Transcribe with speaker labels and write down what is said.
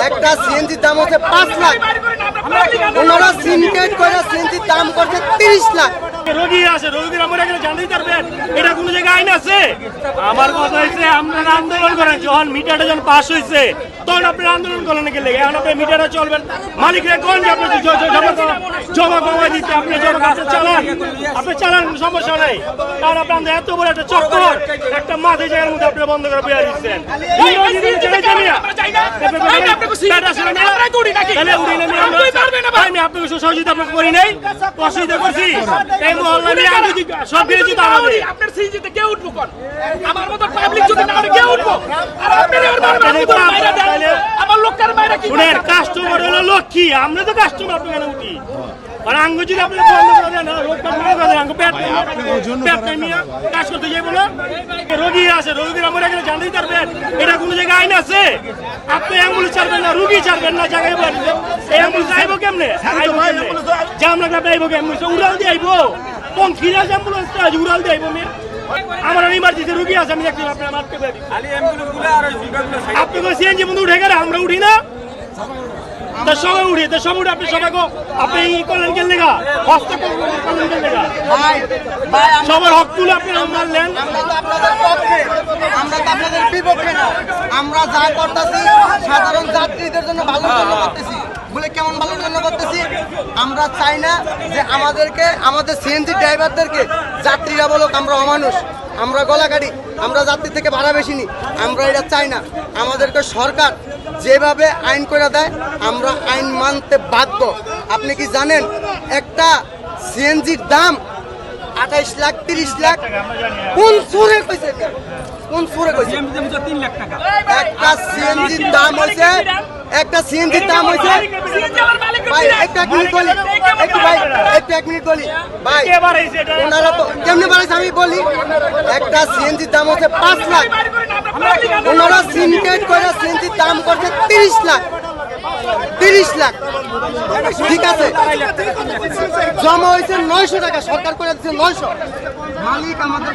Speaker 1: একটা সিএনজির দাম হচ্ছে 5 লাখ, ওনারা সিন্ডিকেট করে সিএনজির দাম করছে 30 লাখ।
Speaker 2: রোগী আছে, রোগীরা মরে গেলে জানতেই পারবেন এটা কোনো জায়গায় আইন আছে? আমার কথা হচ্ছে আপনারা আন্দোলন করেন, যখন মিটারটা যখন পাস হয়েছে তখন আপনারা আন্দোলন করেন গেলে এখন আপনি মিটারে চলবেন, মালিকরা কোন যে আপনি জমা কমাই দিতে আপনি জমা কাছে চালান, আপনি চালান সমস্যা নাই। কারণ আপনাদের এত বড় একটা চক্কর একটা মাঝে জায়গার মধ্যে আপনি বন্ধ করে বেরিয়ে দিচ্ছেন। আমি আপনাকে সহযোগিতা আপনাকে করি নাই, অসুবিধা করছি এই মহল্লা নিয়ে সব বিরোধী
Speaker 3: আপনার সিজিতে কে উঠবো কোন আমার মত পাবলিক যদি না কে উঠবো আর আমার লোকের বাইরে কি
Speaker 2: শুনেন, কাস্টমার হলো লক্ষ্মী, আমরা তো কাস্টমার আপনি কেন উঠি আর আঙ্গ যদি আপনি বন্ধ করে দেন লোকটা মনে করে আঙ্গ পেট নিয়ে কাজ করতে যাইব না। রোগী আছে, রোগীরা মরে গেলে জানতেই পারবেন এটা কোনো জায়গায় আইন আছে? আপনি অ্যাম্বুলেন্স ছাড়বেন না, রুগী ছাড়বেন না জায়গায় অ্যাম্বুলেন্স আইব কেমনে? জাম লাগলে আপনি আইব অ্যাম্বুলেন্স উড়াল দিয়ে আইব কোন ফিরাজ অ্যাম্বুলেন্সটা আজ উড়াল দিয়ে আইব মেয়ে আমার ইমার্জেন্সি রুগী আছে আমি দেখছি আপনি মারতে পারি আপনি সিএনজি বন্ধু উঠে গেলে আমরা উঠি না সবাই উঠি তো সব উঠে আপনি সবাইকে আপনি ই করলেন কেন লেগা হস্তক্ষেপ করলেন কেন লেগা সবার হক তুলে আপনি মারলেন।
Speaker 1: আমরা তো আপনাদের পক্ষে, আমরা তো আপনাদের বিপক্ষে না। আমরা যা করতেছি সাধারণ যাত্রীদের জন্য ভালোর জন্য করতেছি। বলে কেমন ভালোর জন্য করতেছি? আমরা চাই না যে আমাদেরকে আমাদের সিএনজি ড্রাইভারদেরকে যাত্রীরা বলুক আমরা অমানুষ, আমরা গলাকাটি, আমরা যাত্রী থেকে ভাড়া বেশি নিই, আমরা এটা চাই না। আমাদেরকে সরকার যেভাবে আইন করে দেয় আমরা আইন মানতে বাধ্য। আপনি কি জানেন একটা সিএনজির দাম 28 লাখ 30 লাখ? কোন সুরে কইছে? কোন সুরে কইছে?
Speaker 3: 3 লাখ টাকা
Speaker 1: একটা সিএনজির দাম হইছে, একটা সিএনজির দাম হইছে ভাই একটা এক মিনিট বলি, একটু ভাই একটু এক মিনিট বলি ভাই, ওনারা তো কেমনে বাড়াইছে আমি বলি। একটা সিএনজির দাম হচ্ছে 5 লাখ, ওনারা সিন্ডিকেট করে সিএনজির দাম করছে 30 লাখ। 30 লাখ ঠিক আছে, জমা হয়েছে 900 টাকা, সরকার করে দিচ্ছে 900। মালিক আমাদের